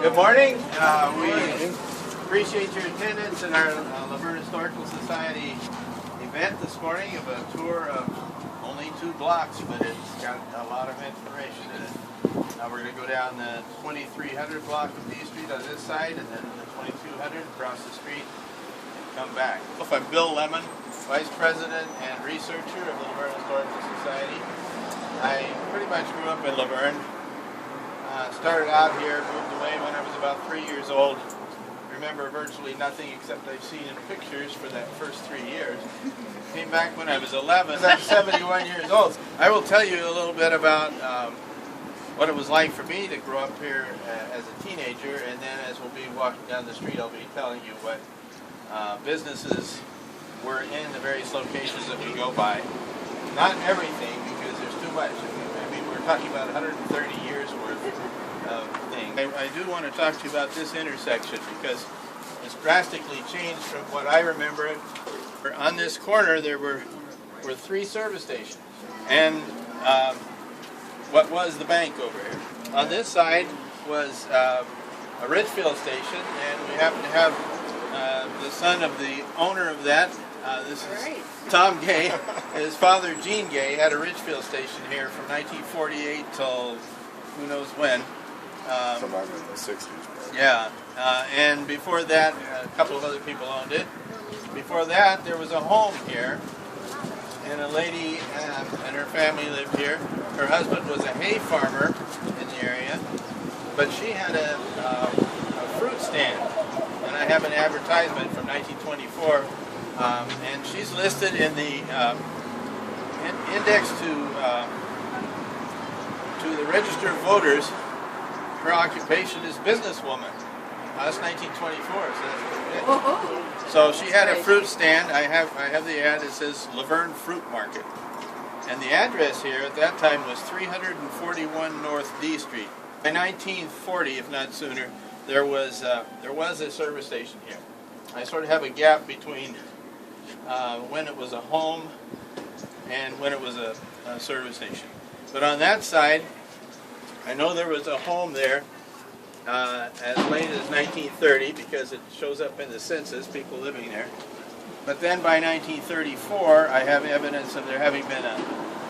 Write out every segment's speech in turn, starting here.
Good morning. We appreciate your attendance in our Verne Historical Society event this morning of a tour of only 2 blocks, but it's got a lot of information in it. We're going to go down the 2300 block of D Street on this side, and then the 2200 across the street, and come back. I'm Bill Lemon, Vice President and Researcher of the Verne Historical Society. I pretty much grew up in La Verne. Started out here, moved away when I was about 3 years old. Remember virtually nothing except I've seen in pictures for that first 3 years. Came back when I was 11. I'm 71 years old. I will tell you a little bit about what it was like for me to grow up here as a teenager, and then as we'll be walking down the street, I'll be telling you what businesses were in the various locations that we go by. Not everything, because there's too much. I mean, we're talking about 130 years worth of things. I do want to talk to you about this intersection because it's drastically changed from what I remember it. On this corner there were 3 service stations and what was the bank over here. On this side was a Richfield station, and we happen to have the son of the owner of that. This is Tom Gay. His father, Gene Gay, had a Richfield station here from 1948 till who knows when. Sometime in the 60s. Yeah, and before that, a couple of other people owned it. Before that, there was a home here, and a lady and her family lived here. Her husband was a hay farmer in the area, but she had a fruit stand, and I have an advertisement from 1924. And she's listed in the index to the Register of Voters. Her occupation is businesswoman. That's 1924, so that's pretty good. So she had a fruit stand. I have the ad. It says Laverne Fruit Market, and the address here at that time was 341 North D Street. By 1940, if not sooner, there was a service station here. I sort of have a gap between when it was a home and when it was a service station. But on that side, I know there was a home there as late as 1930 because it shows up in the census, people living there. But then by 1934, I have evidence of there having been a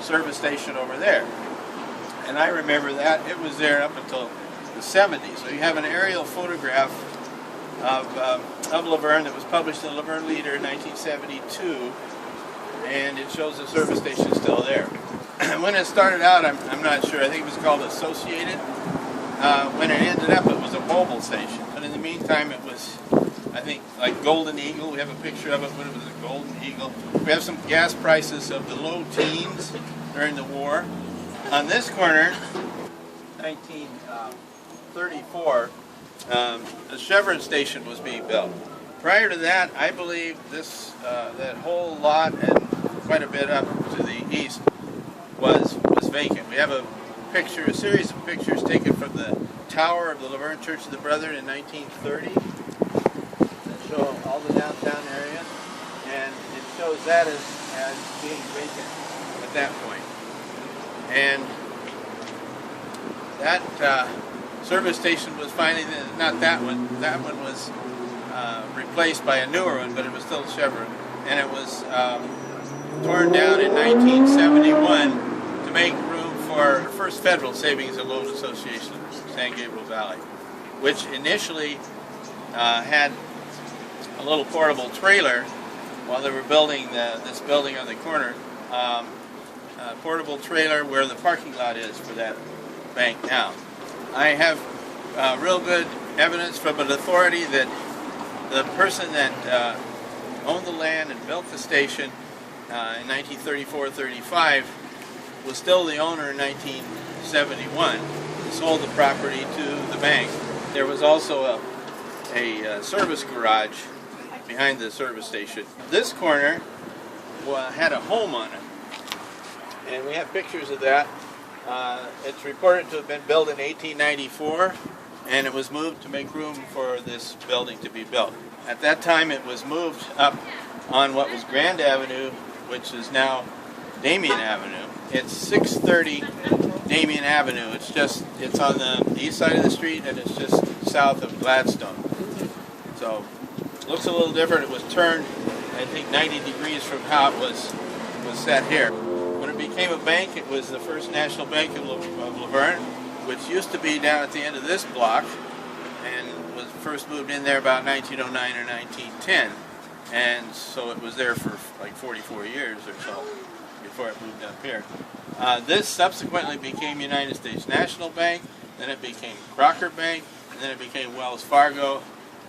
service station over there. And I remember that. It was there up until the 70s. So you have an aerial photograph of La Verne that was published in La Verne Leader in 1972, and it shows the service station still there. When it started out, I'm not sure. I think it was called Associated. When it ended up, it was a mobile station. But in the meantime, it was, I think, like Golden Eagle. We have a picture of it when it was a Golden Eagle. We have some gas prices of the low teens during the war. On this corner, 1934, a Chevron station was being built. Prior to that, I believe this that whole lot and quite a bit up to the east was vacant. We have a series of pictures taken from the tower of the Laverne Church of the Brethren in 1930 that show all the downtown area, and it shows that as being vacant at that point. And that service station was finally, not that one was replaced by a newer one, but it was still Chevron, and it was torn down in 1971 to make room for First Federal Savings and Loan Association of San Gabriel Valley, which initially had a little portable trailer while they were building this building on the corner, a portable trailer where the parking lot is for that bank now. I have real good evidence from an authority that the person that owned the land and built the station in 1934-35 was still the owner in 1971. He sold the property to the bank. There was also a service garage behind the service station. This corner had a home on it, and we have pictures of that. It's reported to have been built in 1894, and it was moved to make room for this building to be built. At that time, it was moved up on what was Grand Avenue, which is now Damien Avenue, It's 630 Damien Avenue. It's on the east side of the street, and it's just south of Gladstone. So, looks a little different. It was turned, I think, 90 degrees from how it was set here. When it became a bank, it was the First National Bank of La Verne, which used to be down at the end of this block, and was first moved in there about 1909 or 1910. And so it was there for like 44 years or so before it moved up here. This subsequently became United States National Bank, then it became Crocker Bank, and then it became Wells Fargo,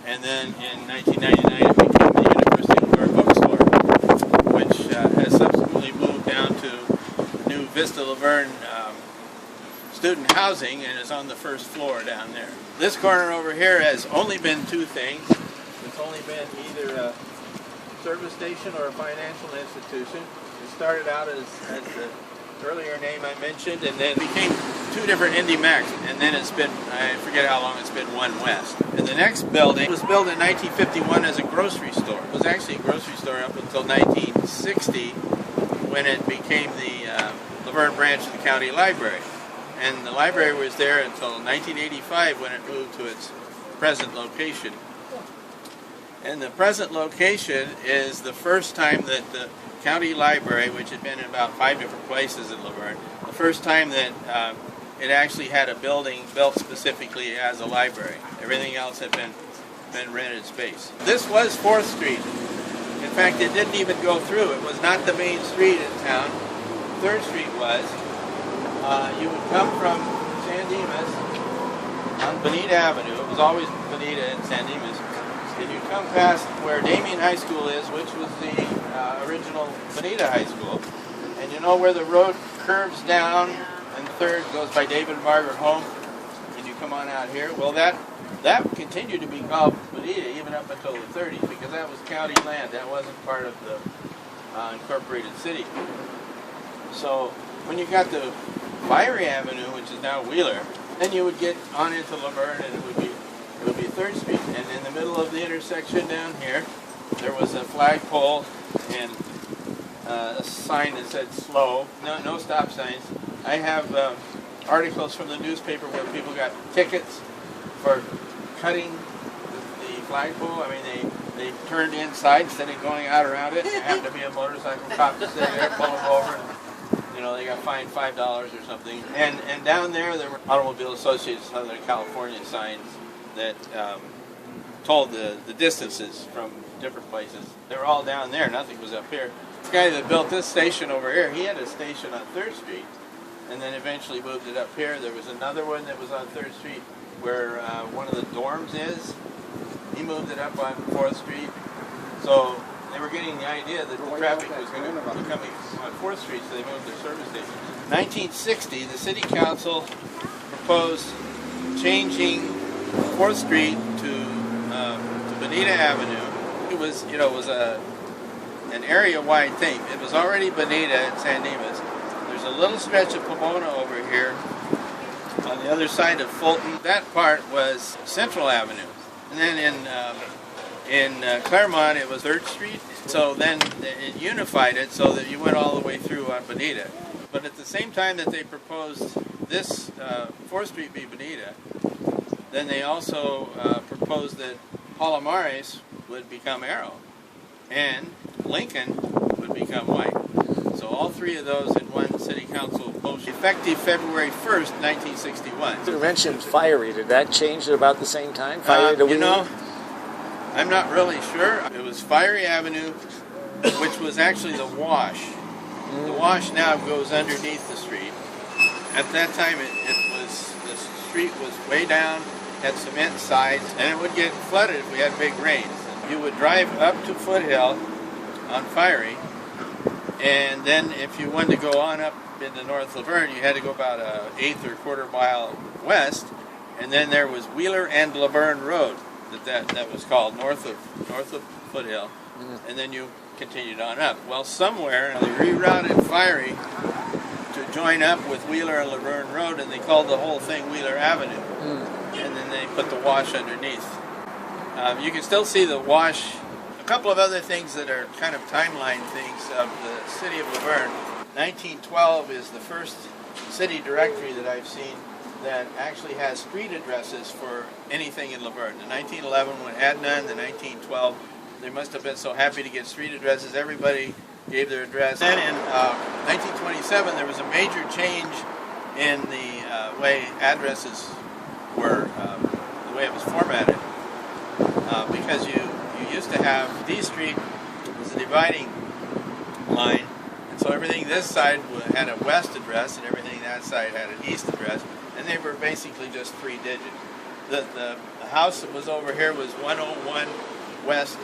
and then in 1999 it became the University of La Verne Bookstore, which has subsequently moved down to New Vista La Verne student housing and is on the first floor down there. This corner over here has only been two things. It's only been either a service station or a financial institution. It started out as the earlier name I mentioned, and then became two different Indy Macs, and then it's been, I forget how long it's been, One West. And the next building was built in 1951 as a grocery store. It was actually a grocery store up until 1960 when it became the La Verne branch of the county library. And the library was there until 1985 when it moved to its present location. And the present location is the first time that the county library, which had been in about 5 different places in La Verne, the first time that it actually had a building built specifically as a library. Everything else had been rented space. This was 4th Street. In fact, it didn't even go through. It was not the main street in town. 3rd Street was. You would come from San Dimas on Benita Avenue. It was always Benita and San Dimas. And you come past where Damien High School is, which was the original Benita High School. And you know where the road curves down and 3rd goes by David and Margaret Home, and you come on out here. Well, that continued to be called Benita even up until the 30s, because that was county land. That wasn't part of the incorporated city. So when you got to Fiery Avenue, which is now Wheeler, then you would get on into La Verne, and it would be 3rd Street. And in the middle of the intersection down here, there was a flagpole and a sign that said slow. No stop signs. I have articles from the newspaper where people got tickets for cutting the flagpole. I mean, they turned inside instead of going out around it. There happened to be a motorcycle cop sitting there, pull them over. You know, they got fined $5 or something. And down there were Automobile Associates of Southern California signs that told the distances from different places. They were all down there. Nothing was up here. This guy that built this station over here, he had a station on 3rd Street, and then eventually moved it up here. There was another one that was on 3rd Street where one of the dorms is. He moved it up on 4th Street. So they were getting the idea that the traffic was going to be coming on 4th Street, so they moved their service station. 1960, the city council proposed changing 4th Street to Benita Avenue. It was, an area-wide thing. It was already Benita at San Dimas. There's a little stretch of Pomona over here on the other side of Fulton. That part was Central Avenue. And then in Claremont, it was 3rd Street. So then it unified it so that you went all the way through on Benita. But at the same time that they proposed this 4th Street be Benita, then they also proposed that Palomares would become Arrow, and Lincoln would become White. So all three of those in one city council motion, effective February 1st, 1961. You mentioned Fiery. Did that change at about the same time? Fiery to Wheeler? I'm not really sure. It was Fiery Avenue, which was actually the wash. The wash now goes underneath the street. At that time, the street was way down, had cement sides, and it would get flooded if we had big rains. You would drive up to Foothill on Fiery, and then if you wanted to go on up into North La Verne, you had to go about an 1/8 or 1/4 mile west, and then there was Wheeler and La Verne Road that was called north of Foothill, and then you continued on up. Well, somewhere they rerouted Fiery to join up with Wheeler and La Verne Road, and they called the whole thing Wheeler Avenue. And then they put the wash underneath. You can still see the wash. A couple of other things that are kind of timeline things of the city of La Verne. 1912 is the first city directory that I've seen that actually has street addresses for anything in Laverne. In 1911, when it had none, in 1912, they must have been so happy to get street addresses, everybody gave their address. Then in 1927, there was a major change in the way addresses were, the way it was formatted, because you used to have D Street was a dividing line, and so everything this side had a west address, and everything that side had an east address, and they were basically just 3 digits. The house that was over here was 101 West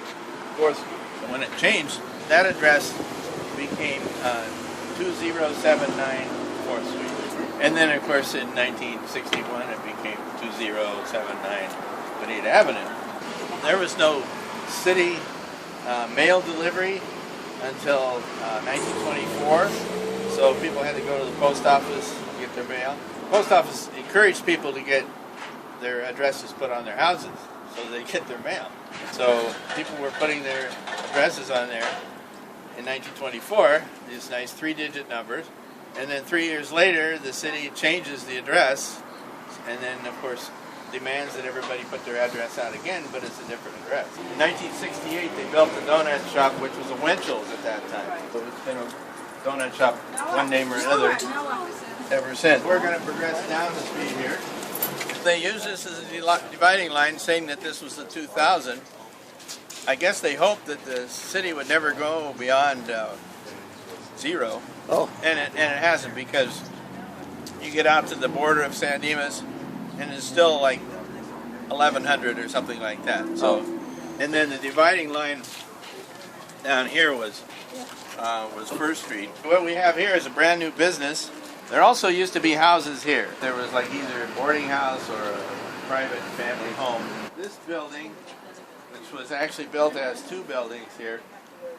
4th Street. When it changed, that address became 2079 4th Street. And then, of course, in 1961, it became 2079 Benita Avenue. There was no city mail delivery until 1924, so people had to go to the post office to get their mail. The post office encouraged people to get their addresses put on their houses so they get their mail. So people were putting their addresses on there in 1924, these nice 3-digit numbers, and then 3 years later the city changes the address, and then of course demands that everybody put their address out again, but it's a different address. In 1968 they built the donut shop, which was a Winchell's at that time. So it's been a donut shop, one name or another, ever since. We're going to progress down the street here. They use this as a dividing line, saying that this was the 2000. I guess they hoped that the city would never go beyond 0. Oh. And it hasn't, because you get out to the border of San Dimas, and it's still like 1100 or something like that. So, and then the dividing line down here was First Street. What we have here is a brand new business. There also used to be houses here. There was like either a boarding house or a private family home. This building, which was actually built as 2 buildings here,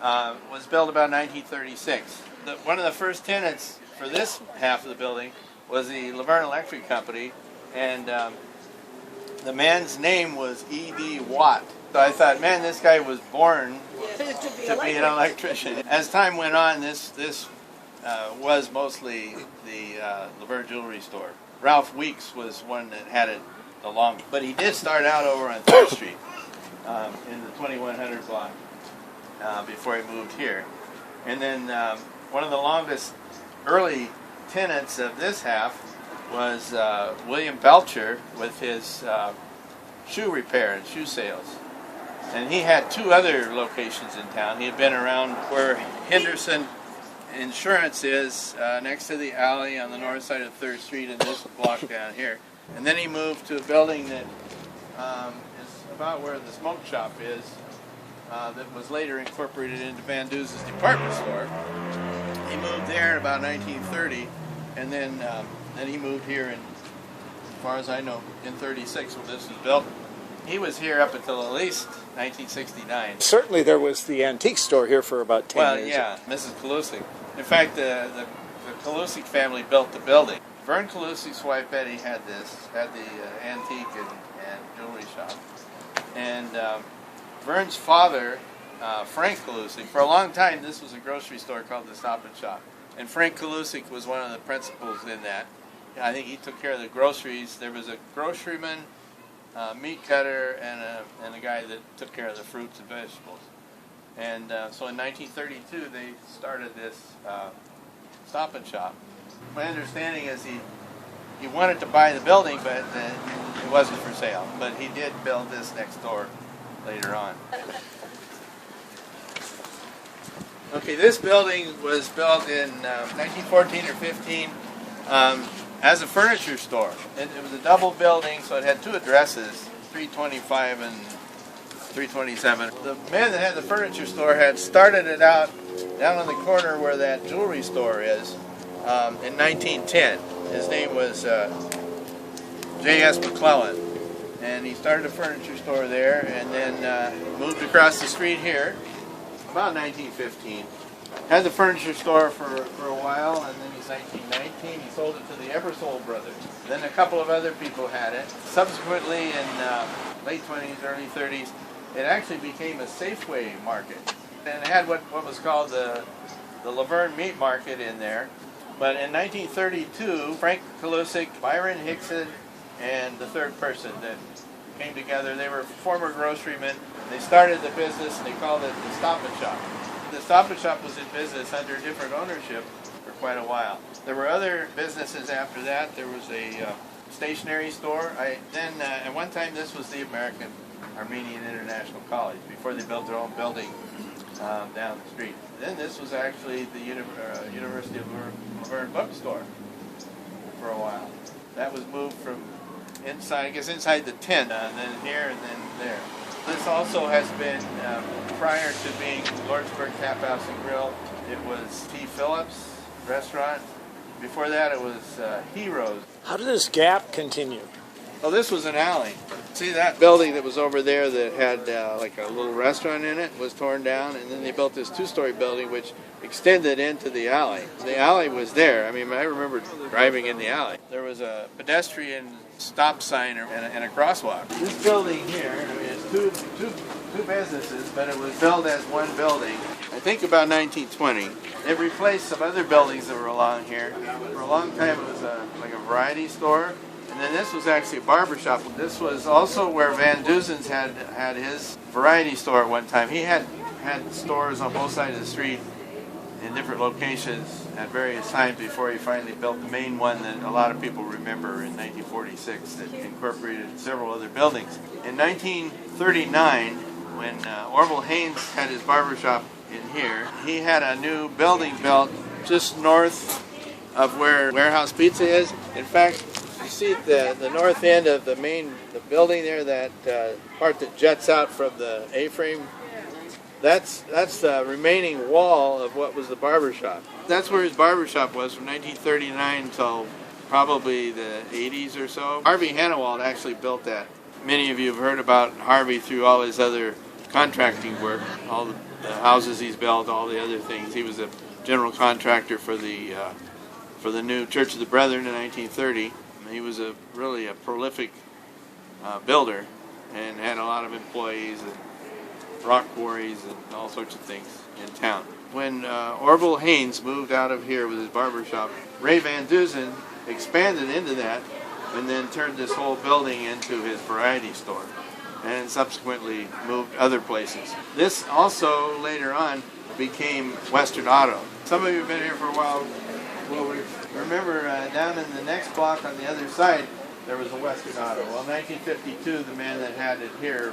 was built about 1936. One of the first tenants for this half of the building was the Laverne Electric Company, and the man's name was E.D. Watt. So I thought, man, this guy was born to be an electrician. As time went on, this was mostly the Laverne jewelry store. Ralph Weeks was one that had it the longest. But he did start out over on 3rd Street in the 2100 block before he moved here. And then one of the longest early tenants of this half was William Belcher with his shoe repair and shoe sales. And he had 2 other locations in town. He had been around where Henderson Insurance is, next to the alley on the north side of 3rd Street in this block down here. And then he moved to a building that is about where the smoke shop is, that was later incorporated into Van Dusen's department store. He moved there in about 1930, and then he moved here in, as far as I know, in 36 when this was built. He was here up until at least 1969. Certainly there was the antique store here for about 10 years. Well, yeah, Mrs. Kalusik. In fact, the Kalusik family built the building. Verne Kalusik's wife Betty had the antique and jewelry shop. And Verne's father, Frank Kalusik, for a long time this was a grocery store called the Stoppage Shop. And Frank Kalusik was one of the principals in that. I think he took care of the groceries. There was a groceryman, meat cutter, and a guy that took care of the fruits and vegetables. And so in 1932 they started this Stop and Shop. My understanding is he wanted to buy the building, but it wasn't for sale. But he did build this next door later on. Okay, this building was built in 1914 or 15 as a furniture store. It was a double building, so it had 2 addresses, 325 and 327. The man that had the furniture store had started it out down on the corner where that jewelry store is in 1910. His name was J.S. McClellan. And he started a furniture store there and then moved across the street here about 1915. Had the furniture store for a while, and then he's 1919. He sold it to the Ebersole brothers. Then a couple of other people had it. Subsequently, in late 20s, early 30s, it actually became a Safeway market. And it had what was called the the Laverne meat market in there. But in 1932, Frank Kalusic, Byron Hickson, and the third person that came together, they were former grocerymen. They started the business and they called it the Stoppage Shop. The Stoppage Shop was in business under different ownership for quite a while. There were other businesses after that. There was a stationery store. At one time, this was the American Armenian International College before they built their own building down the street. Then this was actually the University of La Verne bookstore for a while. That was moved from inside, I guess inside the tent, and then here and then there. This also has been, prior to being Lawrenceburg Tap House and Grill, it was T. Phillips restaurant. Before that it was Heroes. How did this gap continue? Oh, this was an alley. See that building that was over there that had like a little restaurant in it was torn down, and then they built this two-story building which extended into the alley. The alley was there. I mean, I remember driving in the alley. There was a pedestrian stop sign and a crosswalk. This building here, I mean, it's two businesses, but it was built as one building. I think about 1920. It replaced some other buildings that were along here. For a long time it was like a variety store. And then this was actually a barber shop. This was also where Van Dusen's had his variety store at one time. He had stores on both sides of the street in different locations at various times before he finally built the main one that a lot of people remember in 1946 that incorporated several other buildings. In 1939, when Orville Haynes had his barber shop in here, he had a new building built just north of where Warehouse Pizza is. In fact, you see at the north end of the building there, that part that juts out from the A-frame, that's the remaining wall of what was the barber shop. That's where his barber shop was from 1939 until probably the 80s or so. Harvey Hanawalt actually built that. Many of you have heard about Harvey through all his other contracting work, all the houses he's built, all the other things. He was a general contractor for the new Church of the Brethren in 1930. He was really a prolific builder and had a lot of employees and rock quarries and all sorts of things in town. When Orville Haynes moved out of here with his barber shop, Ray Van Dusen expanded into that and then turned this whole building into his variety store and subsequently moved other places. This also later on became Western Auto. Some of you have been here for a while. Well, remember down in the next block on the other side, there was a Western Auto. Well, in 1952, the man that had it here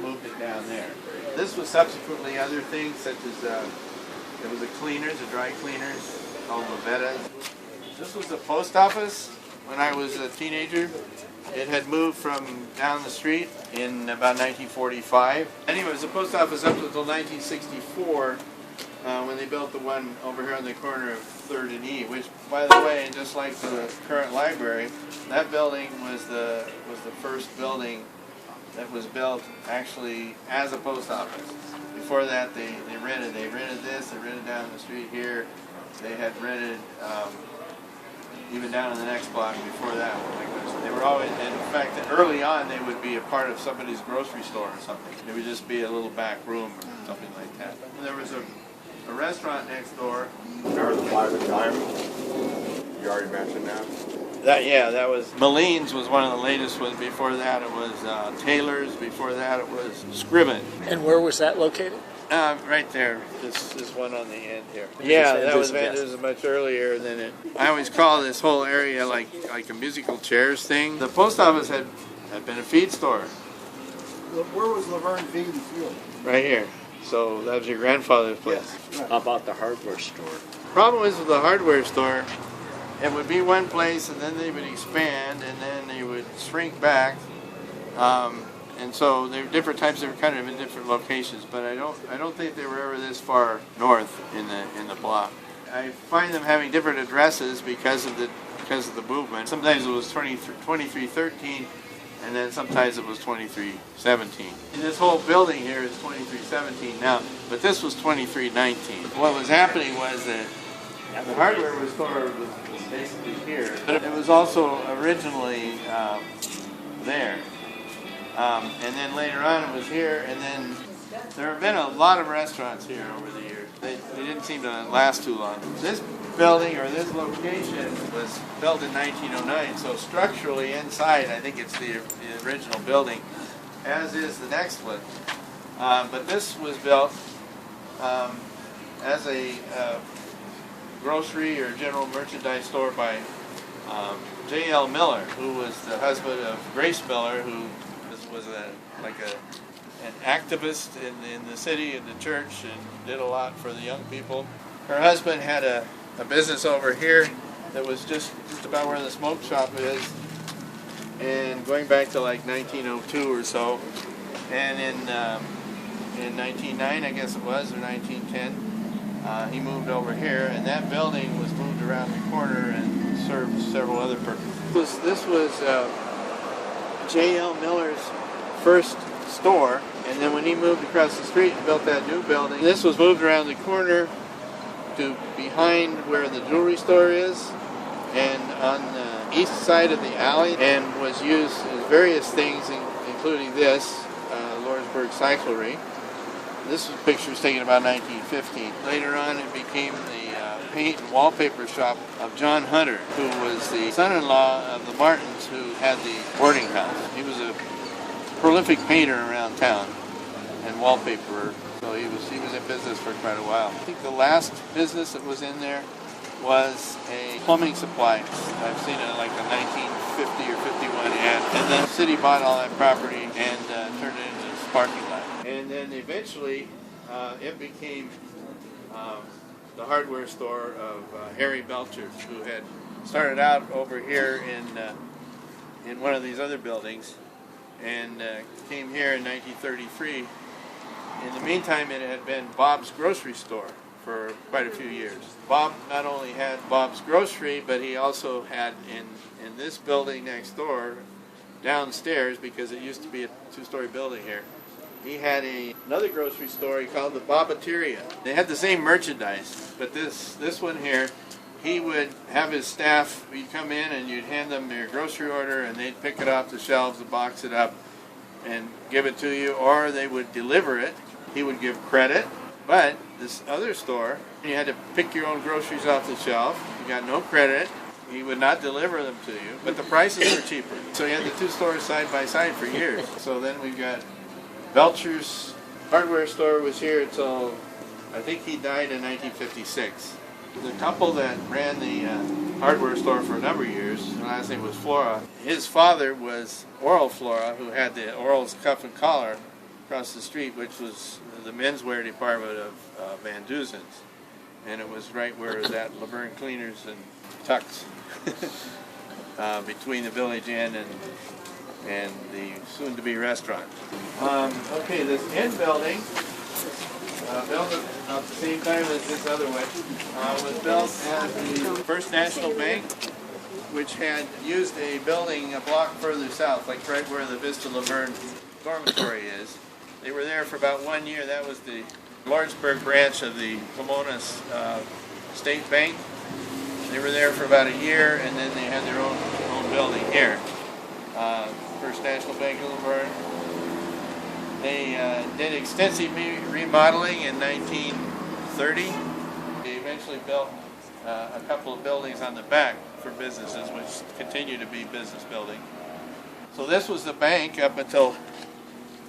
moved it down there. This was subsequently other things, such as there was a cleaners, a dry cleaners called Lavetta's. This was the post office when I was a teenager. It had moved from down the street in about 1945. Anyway, it was the post office up until 1964. When they built the one over here on the corner of 3rd and E, which, by the way, just like the current library, that building was the first building that was built actually as a post office. Before that, they rented this, they rented down the street here. They had rented even down in the next block before that. They were always, and in fact, early on, they would be a part of somebody's grocery store or something. It would just be a little back room or something like that. And there was a restaurant next door. Remember the Plaza Diamond? You already mentioned that. That was Maline's was one of the latest ones. Before that it was Taylor's. Before that it was Scriven. And where was that located? Right there. This one on the end here. That was Van Dusen much earlier than it. I always call this whole area like a musical chairs thing. The post office had been a feed store. Where was Laverne Feed and Fuel? Right here. So that was your grandfather's place. Yes. How about the hardware store? Problem is with the hardware store, it would be one place and then they would expand and then they would shrink back. And so there were different types. They were kind of in different locations, but I don't think they were ever this far north in the block. I find them having different addresses because of the movement. Sometimes it was 2313. And then sometimes it was 2317. And this whole building here is 2317 now, but this was 2319. What was happening was that the hardware store was basically here, but it was also originally there. And then later on it was here, and then There have been a lot of restaurants here over the years. They didn't seem to last too long. This building, or this location, was built in 1909, so structurally inside I think it's the original building, as is the next one. But this was built as a grocery or general merchandise store by J.L. Miller, who was the husband of Grace Miller, who was an activist in the city and the church and did a lot for the young people. Her husband had a business over here that was just about where the smoke shop is, and going back to like 1902 or so, and in 1909 I guess it was, or 1910, he moved over here, and that building was moved around the corner and served several other purposes. This was J.L. Miller's first store, and then when he moved across the street and built that new building, this was moved around the corner to behind where the jewelry store is, and on the east side of the alley, and was used as various things, including this, Lawrenceburg cyclery. This picture was taken about 1915. Later on it became the paint and wallpaper shop of John Hunter, who was the son-in-law of the Martins, who had the boarding house. He was a prolific painter around town and wallpaperer, so he was in business for quite a while. I think the last business that was in there was a plumbing supply. I've seen it like a 1950 or 51 ad, and then the city bought all that property and turned it into this parking lot. And then eventually it became the hardware store of Harry Belcher, who had started out over here in one of these other buildings, and came here in 1933. In the meantime, it had been Bob's grocery store for quite a few years. Bob not only had Bob's grocery, but he also had in this building next door, downstairs, because it used to be a two-story building here, he had another grocery store he called the Bobateria. They had the same merchandise, but this one here, he would have his staff, you'd come in and you'd hand them your grocery order, and they'd pick it off the shelves and box it up and give it to you, or they would deliver it. He would give credit, but this other store, you had to pick your own groceries off the shelf. You got no credit. He would not deliver them to you, but the prices were cheaper. So you had the two stores side by side for years. So then we've got Belcher's hardware store was here until, I think he died in 1956. The couple that ran the hardware store for a number of years, his last name was Flora. His father was Oral Flora, who had the Oral's Cuff and Collar across the street, which was the menswear department of Van Dusen's. And it was right where that Laverne Cleaners and Tucks, between the Village Inn and the soon-to-be restaurant. Okay, this Inn building, built at the same time as this other one, was built as the First National Bank, which had used a building a block further south, like right where the Vista Laverne dormitory is. They were there for about 1 year. That was the Lawrenceburg branch of the Pomona State Bank. They were there for about a year, and then they had their own building here. First National Bank of Laverne. They did extensive remodeling in 1930. They eventually built a couple of buildings on the back for businesses, which continue to be business buildings. So this was the bank up until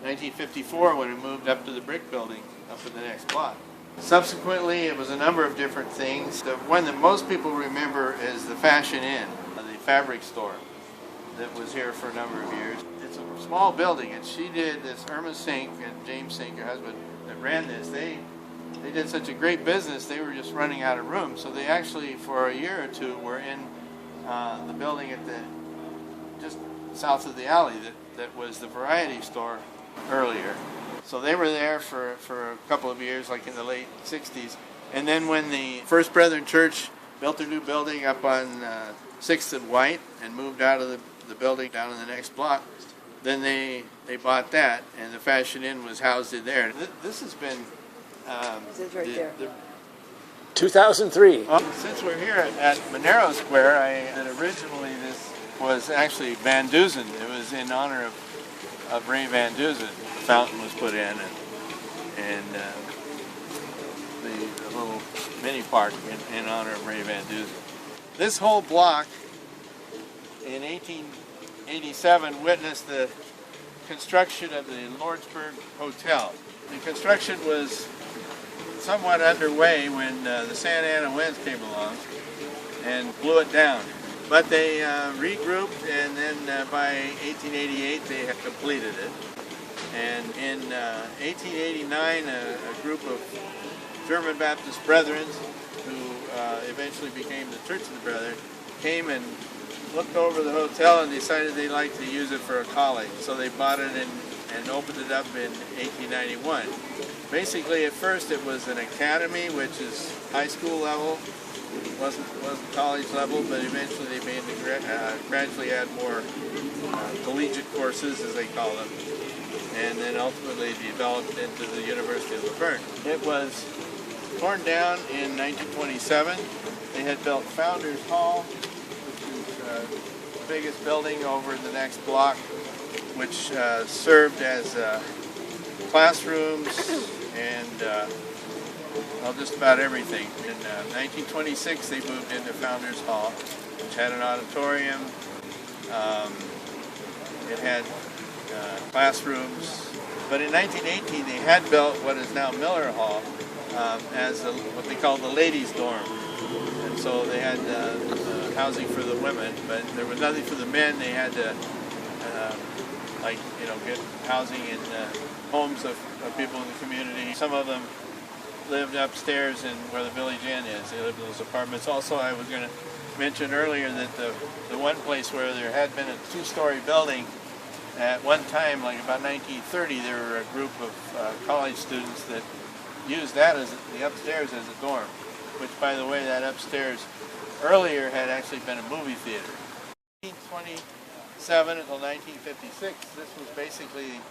1954, when it moved up to the brick building up in the next block. Subsequently, it was a number of different things. The one that most people remember is the Fashion Inn, the fabric store that was here for a number of years. It's a small building, and she did this, Irma Sink and James Sink, her husband, that ran this. They did such a great business, they were just running out of room. So they actually, for a year or two, were in the building at just south of the alley that was the variety store earlier. So they were there for a couple of years, like in the late 60s. And then when the First Brethren Church built their new building up on 6th and White and moved out of the building down in the next block, then they bought that, and the Fashion Inn was housed in there. This has been... This is right there. 2003. Since we're here at Monero Square, and originally this was actually Van Dusen. It was in honor of Ray Van Dusen. The fountain was put in, and and the little mini park in honor of Ray Van Dusen. This whole block in 1887 witnessed the construction of the Lawrenceburg Hotel. The construction was somewhat underway when the Santa Ana winds came along and blew it down. But they regrouped, and then by 1888 they had completed it. And in 1889, a group of German Baptist Brethren, who eventually became the Church of the Brethren, came and looked over the hotel and decided they'd like to use it for a college. So they bought it and opened it up in 1891. Basically, at first it was an academy, which is high school level. It wasn't college level, but eventually they began to gradually add more collegiate courses, as they call them, and then ultimately developed into the University of La Verne. It was torn down in 1927. They had built Founders Hall, which is the biggest building over in the next block, which served as classrooms and well, just about everything. In 1926, they moved into Founders Hall, which had an auditorium. It had classrooms. But in 1918, they had built what is now Miller Hall as what they call the ladies' dorm. And so they had housing for the women, but there was nothing for the men. They had to, get housing in homes of people in the community. Some of them lived upstairs in where the Village Inn is. They lived in those apartments. Also, I was going to mention earlier that the one place where there had been a two-story building at one time, like about 1930, there were a group of college students that used that as the upstairs as a dorm, which, by the way, that upstairs earlier had actually been a movie theater. 1927 until 1956, this was basically,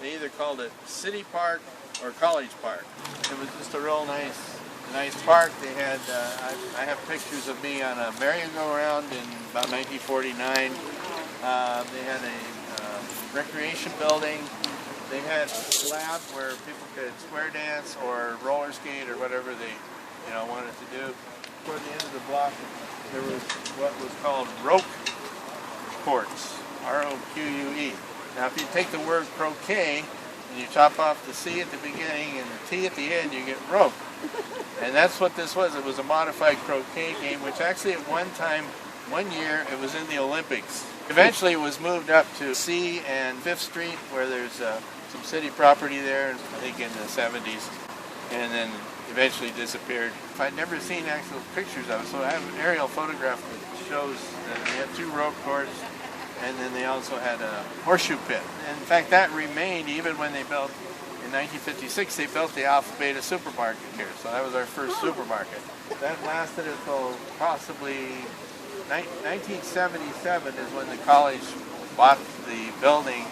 they either called it City Park or College Park. It was just a real nice park. They had, I have pictures of me on a merry-go-round in about 1949. They had a recreation building. They had a slab where people could square dance or roller skate or whatever they, wanted to do. Toward the end of the block, there was what was called roque courts, R-O-Q-U-E. Now, if you take the word croquet and you chop off the C at the beginning and the T at the end, you get roque. And that's what this was. It was a modified croquet game, which actually at one year, it was in the Olympics. Eventually, it was moved up to C and 5th Street, where there's some city property there, I think in the 70s, and then eventually disappeared. I'd never seen actual pictures of it, so I have an aerial photograph that shows that they had 2 roque courts, and then they also had a horseshoe pit. And in fact, that remained even when they built, in 1956, they built the Alpha Beta supermarket here. So that was our first supermarket. That lasted until possibly 1977 is when the college bought the building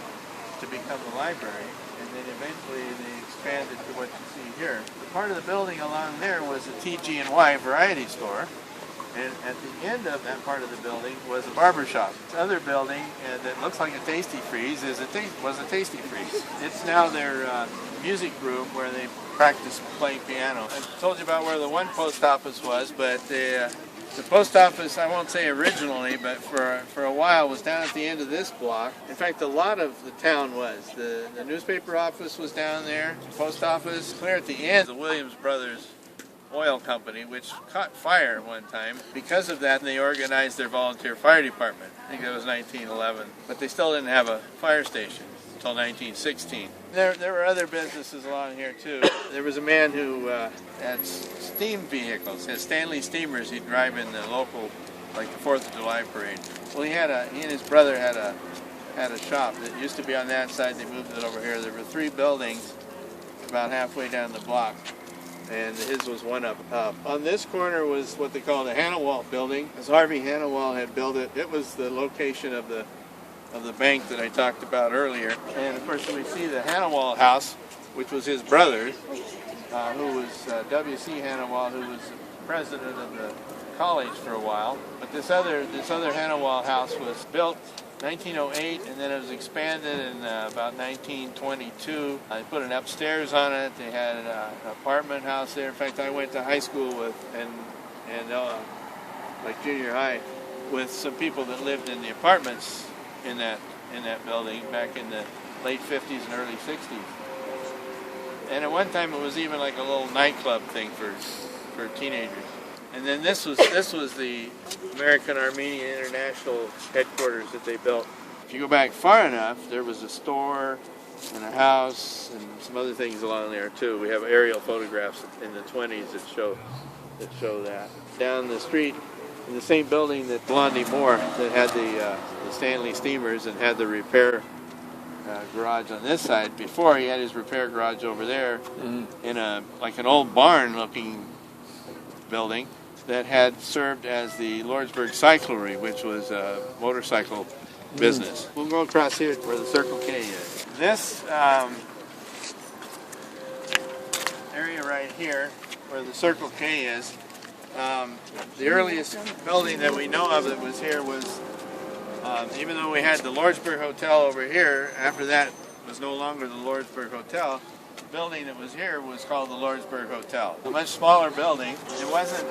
to become the library. And then eventually they expanded to what you see here. Part of the building along there was a TG&Y variety store. And at the end of that part of the building was a barber shop. This other building that looks like a Tasty Freeze was a Tasty Freeze. It's now their music room where they practice playing piano. I told you about where the one post office was, but the post office, I won't say originally, but for a while was down at the end of this block. In fact, a lot of the town was. The newspaper office was down there, the post office. Clear at the end, the Williams Brothers oil company, which caught fire at one time. Because of that, they organized their volunteer fire department. I think that was 1911. But they still didn't have a fire station until 1916. There were other businesses along here too. There was a man who had steam vehicles, had Stanley steamers he'd drive in the local, like the 4th of July parade. Well, he and his brother had a shop that used to be on that side. They moved it over here. There were 3 buildings about halfway down the block, and his was one up. On this corner was what they call the Hanawalt Building. As Harvey Hanawalt had built it, it was the location of the bank that I talked about earlier. And of course we see the Hanawalt house, which was his brother, who was W.C. Hanawalt, who was president of the college for a while. But this other Hanawalt house was built 1908, and then it was expanded in about 1922. I put an upstairs on it. They had an apartment house there. In fact, I went to high school with and like junior high with some people that lived in the apartments in that building back in the late 50s and early 60s. And at one time, it was even like a little nightclub thing for teenagers. And then this was the American Armenian International headquarters that they built. If you go back far enough, there was a store and a house and some other things along there too. We have aerial photographs in the 20s that show that. Down the street, in the same building that Blondie Moore, that had the Stanley steamers and had the repair garage on this side. Before, he had his repair garage over there in like an old barn-looking building that had served as the Lawrenceburg Cyclery, which was a motorcycle business. We'll go across here where the Circle K is. This area right here, where the Circle K is, the earliest building that we know of that was here was, even though we had the Lawrenceburg Hotel over here, after that was no longer the Lawrenceburg Hotel, the building that was here was called the Lawrenceburg Hotel. A much smaller building. It wasn't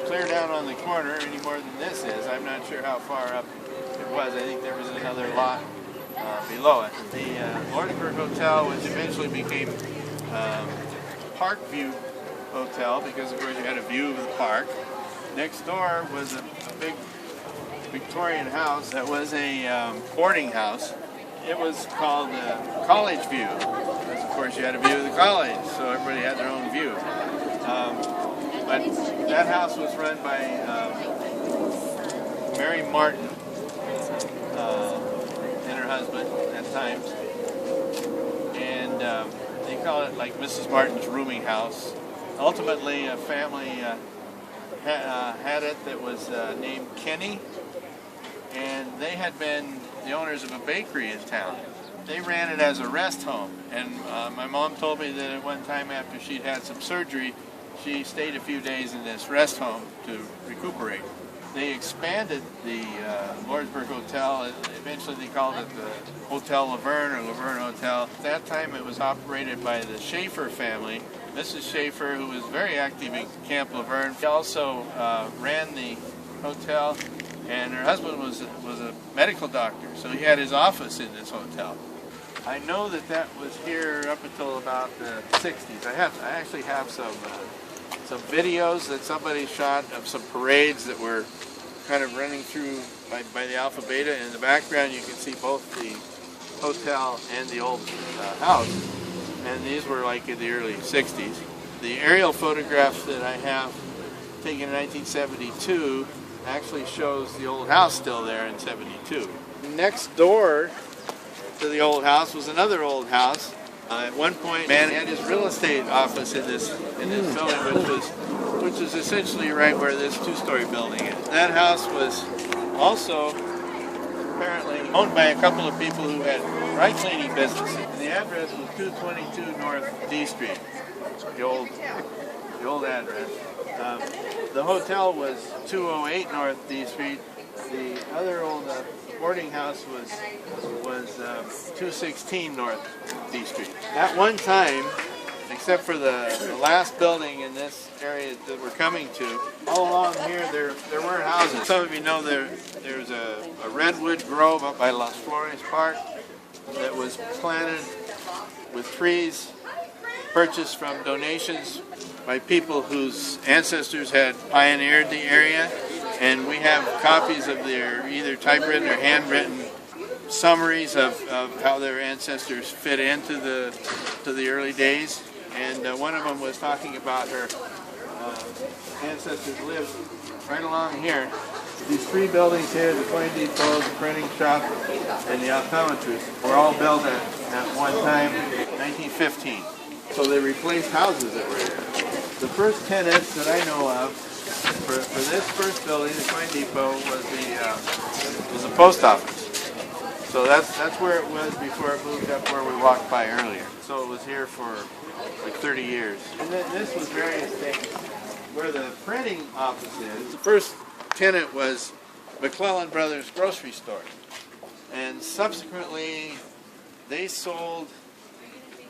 clear down on the corner any more than this is. I'm not sure how far up it was. I think there was another lot below it. The Lawrenceburg Hotel, which eventually became Park View Hotel, because of course you had a view of the park. Next door was a big Victorian house that was a boarding house. It was called College View, because of course you had a view of the college, so everybody had their own view. But that house was run by Mary Martin and her husband at times, and they call it like Mrs. Martin's rooming house. Ultimately, a family had it that was named Kenny, and they had been the owners of a bakery in town. They ran it as a rest home, and my mom told me that at one time after she'd had some surgery, she stayed a few days in this rest home to recuperate. They expanded the Lawrenceburg Hotel. Eventually they called it the Hotel Laverne or Laverne Hotel. At that time it was operated by the Schaefer family. Mrs. Schaefer, who was very active in Camp Laverne, she also ran the hotel, and her husband was a medical doctor, so he had his office in this hotel. I know that was here up until about the 60s. I actually have some videos that somebody shot of some parades that were kind of running through by the Alpha Beta. In the background you can see both the hotel and the old house, and these were like in the early 60s. The aerial photographs that I have taken in 1972 actually shows the old house still there in 72. Next door to the old house was another old house. At one point, man had his real estate office in this building, which was essentially right where this two-story building is. That house was also apparently owned by a couple of people who had dry cleaning businesses. And the address was 222 North D Street, the old address. The hotel was 208 North D Street. The other old boarding house was 216 North D Street. At one time, except for the last building in this area that we're coming to, all along here there were houses. Some of you know there's a Redwood Grove up by Las Flores Park that was planted with trees purchased from donations by people whose ancestors had pioneered the area. And we have copies of their either typewritten or handwritten summaries of how their ancestors fit into the early days. And one of them was talking about her ancestors lived right along here. These three buildings here, the coin depot, the printing shop, and the optometrist, were all built at one time, 1915. So they replaced houses that were here. The first tenants that I know of for this first building, the coin depot, was the post office. So that's where it was before it moved up where we walked by earlier. So it was here for like 30 years. And then this was various things. Where the printing office is, the first tenant was McClellan Brothers Grocery Store. And subsequently, they sold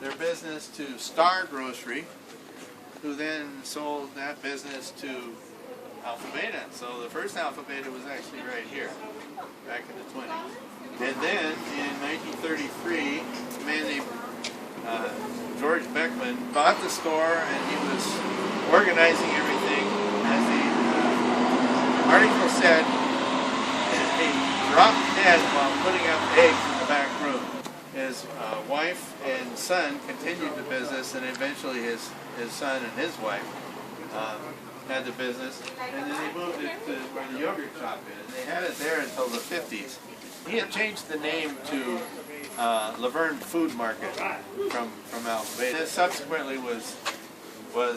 their business to Star Grocery, who then sold that business to Alpha Beta. So the first Alpha Beta was actually right here, back in the 20s. And then in 1933, a man named George Beckman bought the store, and he was organizing everything. As the article said, he dropped dead while putting up eggs in the back room. His wife and son continued the business, and eventually his son and his wife had the business, and then they moved it to where the yogurt shop is. They had it there until the 50s. He had changed the name to Laverne Food Market from Alpha Beta. This subsequently was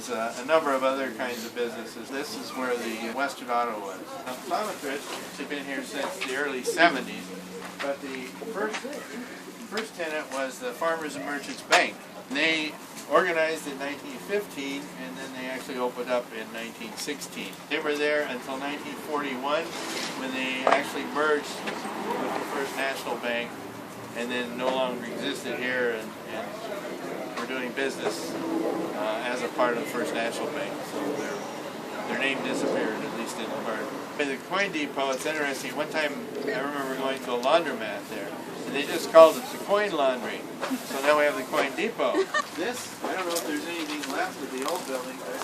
a number of other kinds of businesses. This is where the Western Auto was. Optometrists had been here since the early 70s, but the first tenant was the Farmers and Merchants Bank. They organized in 1915, and then they actually opened up in 1916. They were there until 1941, when they actually merged with the First National Bank, and then no longer existed here, and were doing business as a part of the First National Bank. So their name disappeared, at least in Laverne. The coin depot, it's interesting. One time I remember going to a laundromat there, and they just called it the coin laundry. So now we have the coin depot. This, I don't know if there's anything left of the old building, but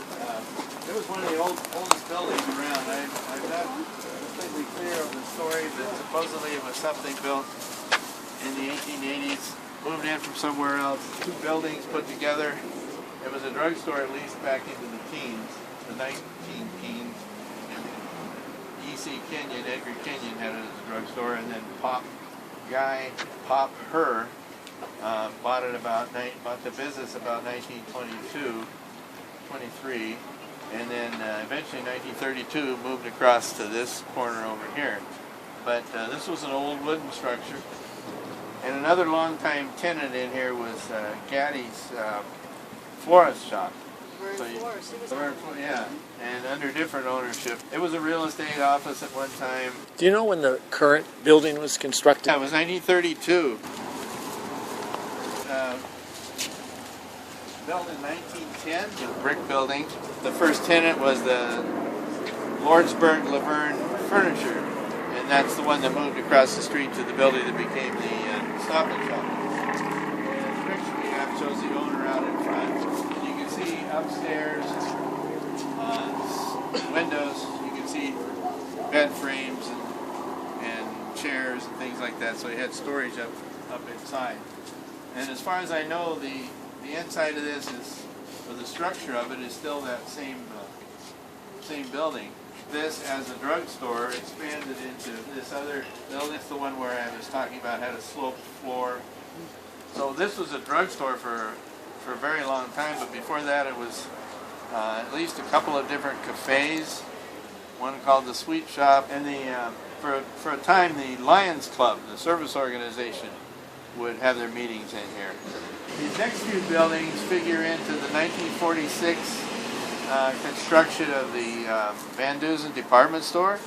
it was one of the oldest buildings around. I'm not completely clear of the story, but supposedly it was something built in the 1880s, moved in from somewhere else. Two buildings put together. It was a drugstore, at least back into the teens, the 19 teens. E.C. Kenyon, Edgar Kenyon had it as a drugstore, and then Pop Her bought the business about 1922, 23, and then eventually in 1932 moved across to this corner over here. But this was an old wooden structure. And another long-time tenant in here was Gaddy's florist shop. Yeah, and under different ownership. It was a real estate office at one time. Do you know when the current building was constructed? Yeah, it was 1932. Built in 1910, a brick building. The first tenant was the Lawrenceburg Laverne Furniture, and that's the one that moved across the street to the building that became the Stoppage Shop. And the picture we have shows the owner out in front. And you can see upstairs, windows, you can see bed frames and chairs and things like that. So he had storage up inside. And as far as I know, the inside of this is, or the structure of it is still that same building. This, as a drugstore, expanded into this other building. It's the one where I was talking about had a sloped floor. So this was a drugstore for a very long time, but before that it was at least a couple of different cafes, one called the Sweet Shop, and for a time the Lions Club, the service organization, would have their meetings in here. These next few buildings figure into the 1946 construction of the Van Dusen department store.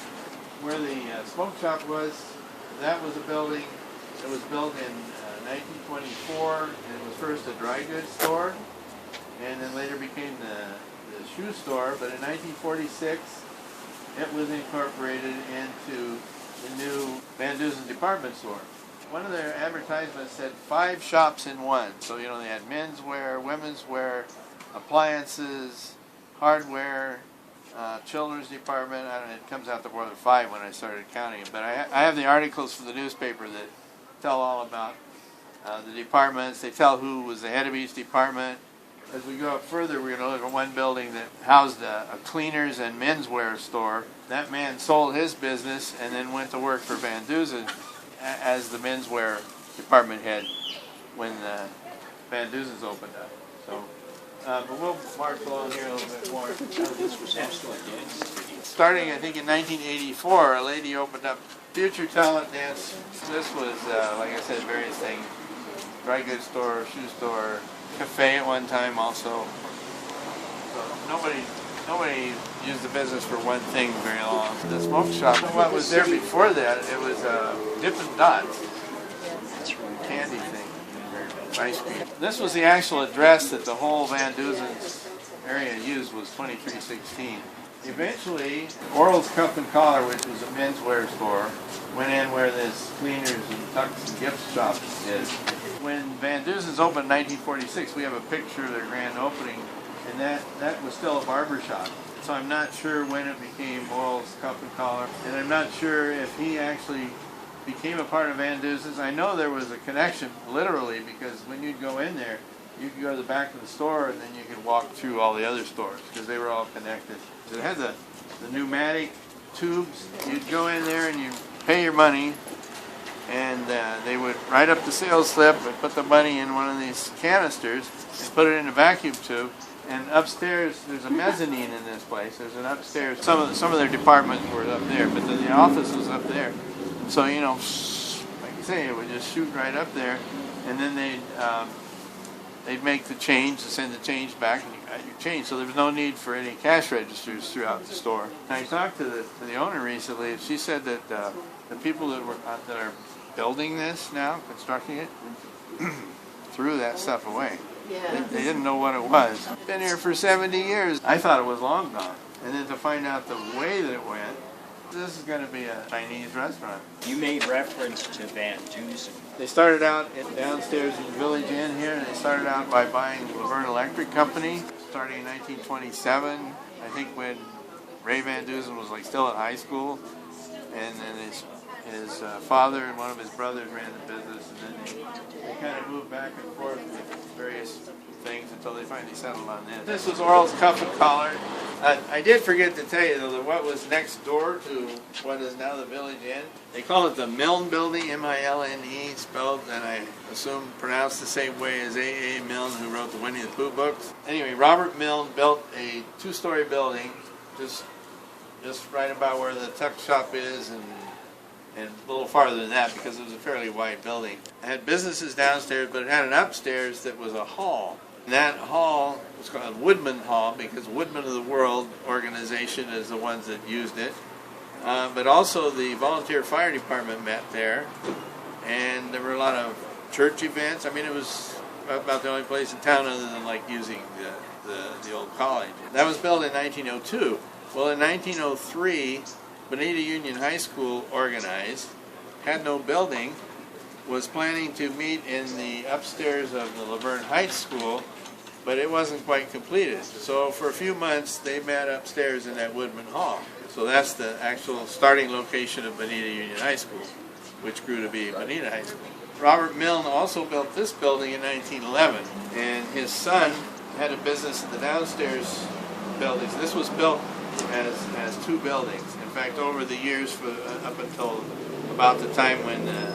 Where the smoke shop was, that was a building that was built in 1924, and it was first a dry goods store, and then later became the shoe store, but in 1946 it was incorporated into the new Van Dusen department store. One of their advertisements said 5 shops in one. So, you know, they had menswear, women's wear, appliances, hardware, children's department. I don't know, it comes out to more than 5 when I started counting it. But I have the articles from the newspaper that tell all about the departments. They tell who was the head of each department. As we go up further, we're going to look at one building that housed a cleaners and menswear store. That man sold his business and then went to work for Van Dusen as the menswear department head when Van Dusen's opened up. So, but we'll march along here a little bit more. Starting, I think, in 1984, a lady opened up Future Talent Dance. This was, like I said, various things. Dry goods store, shoe store, cafe at one time also. So nobody used the business for one thing very long. The smoke shop, what was there before that, it was Dippin' Dots. candy thing, their ice cream. This was the actual address that the whole Van Dusen's area used, was 2316. Eventually, Oral's Cup and Collar, which was a menswear store, went in where this cleaners and tucks and gift shop is. When Van Dusen's opened in 1946, we have a picture of their grand opening, and that was still a barber shop. So I'm not sure when it became Oral's Cup and Collar, and I'm not sure if he actually became a part of Van Dusen's. I know there was a connection, literally, because when you'd go in there, you could go to the back of the store, and then you could walk through all the other stores, because they were all connected. It had the pneumatic tubes. You'd go in there and you'd pay your money, and they would write up the sales slip and put the money in one of these canisters and put it in a vacuum tube. And upstairs, there's a mezzanine in this place. There's an upstairs. Some of their departments were up there, but then the office was up there. So, you know, like you say, it would just shoot right up there, and then they'd make the change, send the change back, and you got your change. So there was no need for any cash registers throughout the store. And I talked to the owner recently. She said that the people that are building this now, constructing it, threw that stuff away. Yeah. They didn't know what it was. Been here for 70 years. I thought it was long gone. And then to find out the way that it went, this is going to be a Chinese restaurant. You made reference to Van Dusen. They started out downstairs in the Village Inn here, and they started out by buying Laverne Electric Company, starting in 1927. I think when Ray Van Dusen was still in high school, and then his father and one of his brothers ran the business, and then they kind of moved back and forth with various things until they finally settled on this. This was Oral's Cup and Collar. I did forget to tell you, though, that what was next door to what is now the Village Inn, they call it the Melon Building, M-I-L-N-E, spelled, and I assume pronounced the same way as A.A. Milne, who wrote the Winnie the Pooh books. Anyway, Robert Milne built a two-story building just right about where the tuck shop is, and a little farther than that, because it was a fairly wide building. It had businesses downstairs, but it had an upstairs that was a hall. And that hall was called Woodman Hall, because Woodman of the World organization is the ones that used it. But also the volunteer fire department met there, and there were a lot of church events. I mean, it was about the only place in town other than using the old college. That was built in 1902. Well, in 1903, Benita Union High School organized, had no building, was planning to meet in the upstairs of the Laverne Heights School, but it wasn't quite completed. So for a few months, they met upstairs in that Woodman Hall. So that's the actual starting location of Benita Union High School, which grew to be Benita High School. Robert Milne also built this building in 1911, and his son had a business in the downstairs buildings. This was built as two buildings. In fact, over the years, up until about the time when the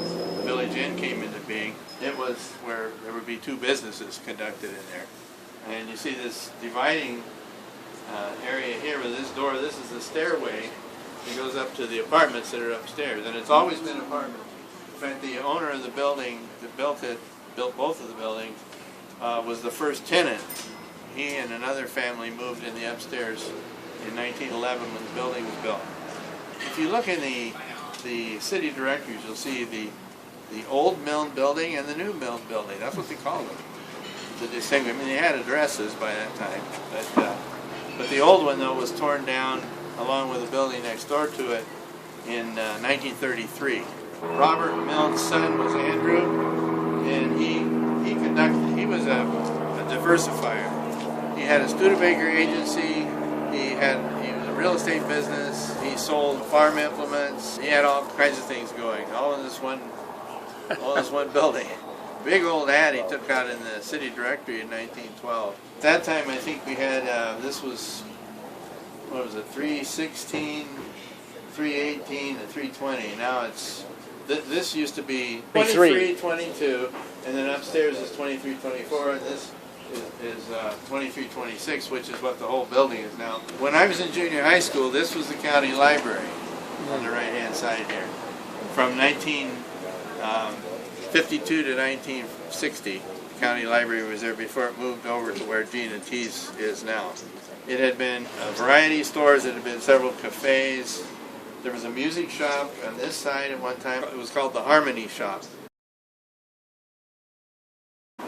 Village Inn came into being, it was where there would be two businesses conducted in there. And you see this dividing area here with this door. This is the stairway that goes up to the apartments that are upstairs, and it's always been apartments. In fact, the owner of the building that built both of the buildings, was the first tenant. He and another family moved in the upstairs in 1911 when the building was built. If you look in the city directories, you'll see the old Melon Building and the new Melon Building. That's what they called them, to distinguish. I mean, they had addresses by that time, but the old one, though, was torn down along with the building next door to it in 1933. Robert Milne's son was Andrew, and he was a diversifier. He had a Studebaker agency. He was a real estate business. He sold farm implements. He had all kinds of things going, all in this one building. Big old ad he took out in the city directory in 1912. At that time, I think we had, this was, what was it, 316, 318, and 320. Now it's, this used to be 23, 22, and then upstairs is 23, 24, and this is 23, 26, which is what the whole building is now. When I was in junior high school, this was the county library on the right-hand side here. From 1952 to 1960, the county library was there before it moved over to where Gene & T's is now. It had been a variety of stores. It had been several cafes. There was a music shop on this side at one time. It was called the Harmony Shop.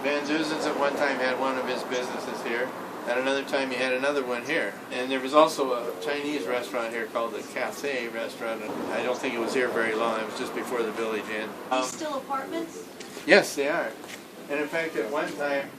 Van Dusen's at one time had one of his businesses here. At another time, he had another one here. And there was also a Chinese restaurant here called the Cafe Restaurant. I don't think it was here very long. It was just before the Village Inn. These still apartments? Yes, they are. And in fact, at one time,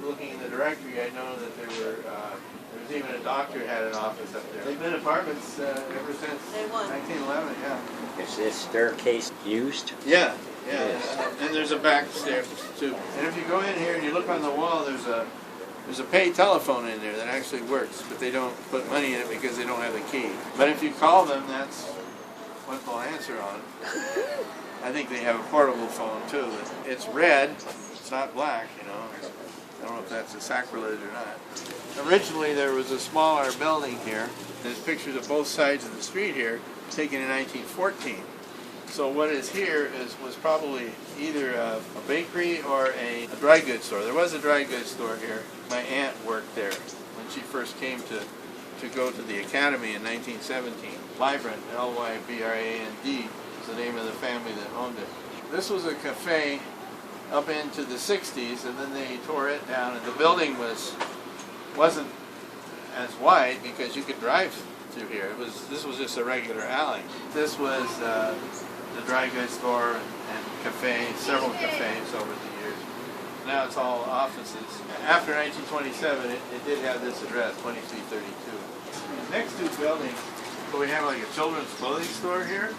looking in the directory, I know that there was even a doctor who had an office up there. They've been apartments ever since Day one. 1911, yeah. Is this staircase used? Yeah. Yes. And there's a back stairs too. And if you go in here and you look on the wall, there's a pay telephone in there that actually works, but they don't put money in it because they don't have the key. But if you call them, that's what they'll answer on. I think they have a portable phone too. It's red, it's not black, you know. I don't know if that's a sacrilege or not. Originally there was a smaller building here. There's pictures of both sides of the street here, taken in 1914. So what is here was probably either a bakery or a dry goods store. There was a dry goods store here. My aunt worked there when she first came to go to the academy in 1917. Laverne, L-Y-B-R-A-N-D, is the name of the family that owned it. This was a cafe up into the 60s, and then they tore it down, and the building wasn't as wide because you could drive through here. This was just a regular alley. This was the dry goods store and cafe, several cafes over the years. Now it's all offices. After 1927, it did have this address, 2332. These next two buildings, so we have like a children's clothing store here,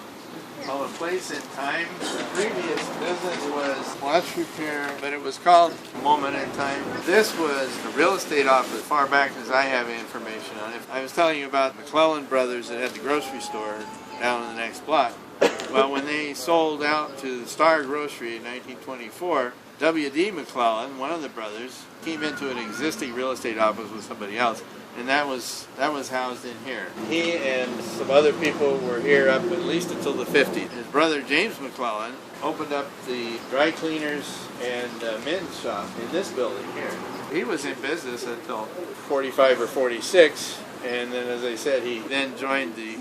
called A Place in Time. The previous business was watch repair, but it was called Moment in Time. This was the real estate office, as far back as I have information on it. I was telling you about McClellan Brothers that had the grocery store down in the next block. Well, when they sold out to the Star Grocery in 1924, W.D. McClellan, one of the brothers, came into an existing real estate office with somebody else, and that was housed in here. He and some other people were here up at least until the 50s. His brother James McClellan opened up the dry cleaners and men's shop in this building here. He was in business until 45 or 46, and then, as I said, he then joined the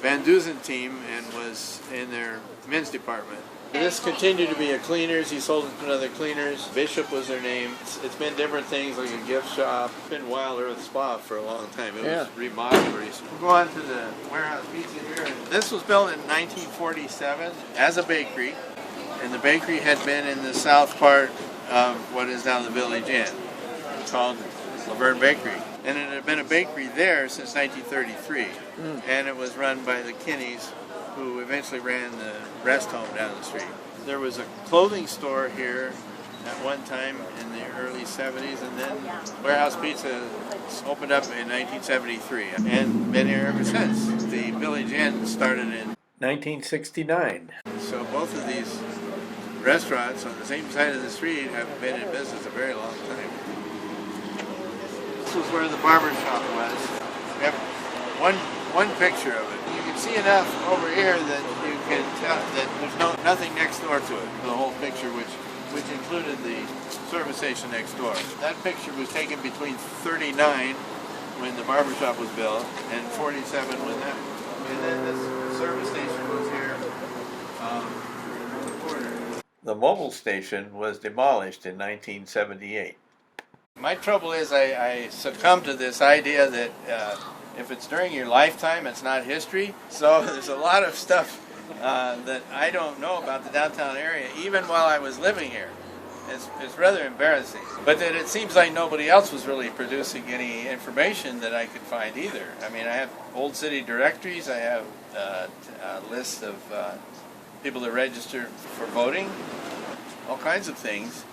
Van Dusen team and was in their men's department. This continued to be a cleaners. He sold it to another cleaners. Bishop was their name. It's been different things like a gift shop. It's been Wild Earth Spa for a long time. It was remodeled recently. We'll go on to the warehouse pizza here. This was built in 1947 as a bakery, and the bakery had been in the south part of what is now the Village Inn, called Laverne Bakery. And it had been a bakery there since 1933, and it was run by the Kinneys, who eventually ran the rest home down the street. There was a clothing store here at one time in the early 70s, and then Warehouse Pizza opened up in 1973 and been here ever since. The Village Inn started in 1969. So both of these restaurants on the same side of the street have been in business a very long time. This was where the barber shop was. We have one picture of it. You can see enough over here that you can tell that there's nothing next door to it. The whole picture, which included the service station next door. That picture was taken between 39, when the barber shop was built, and 47 when that. And then this service station was here in the corner. The mobile station was demolished in 1978. My trouble is I succumb to this idea that if it's during your lifetime, it's not history. So there's a lot of stuff that I don't know about the downtown area, even while I was living here. It's rather embarrassing. But that it seems like nobody else was really producing any information that I could find either. I mean, I have old city directories. I have a list of people that registered for voting, all kinds of things.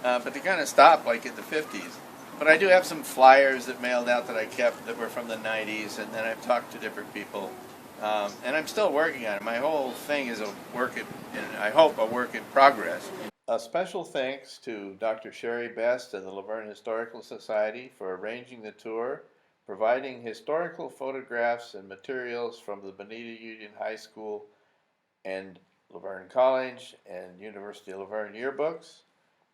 But they kind of stopped like in the 50s. But I do have some flyers that mailed out that I kept that were from the 90s, and then I've talked to different people. And I'm still working on it. My whole thing is I hope a work in progress. A special thanks to Dr. Sherry Best and the Verne Historical Society for arranging the tour, providing historical photographs and materials from the Benita Union High School and Laverne College and University of La Verne yearbooks,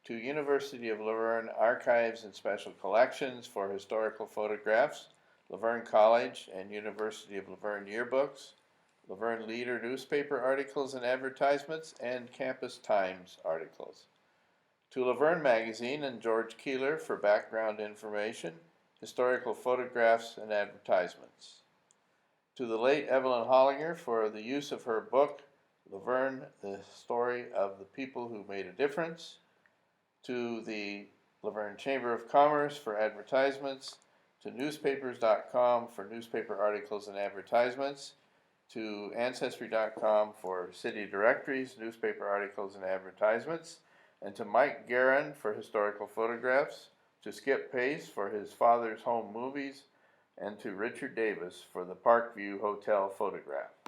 to University of La Verne Archives and Special Collections for historical photographs, Laverne College and University of La Verne yearbooks, Laverne Leader newspaper articles and advertisements, and Campus Times articles. To Laverne Magazine and George Keeler for background information, historical photographs, and advertisements. To the late Evelyn Hollinger for the use of her book, Laverne, the Story of the People Who Made a Difference. To the Laverne Chamber of Commerce for advertisements. To newspapers.com for newspaper articles and advertisements. To Ancestry.com for city directories, newspaper articles, and advertisements. And to Mike Guerin for historical photographs. To Skip Pace for his father's home movies. And to Richard Davis for the Parkview Hotel photograph.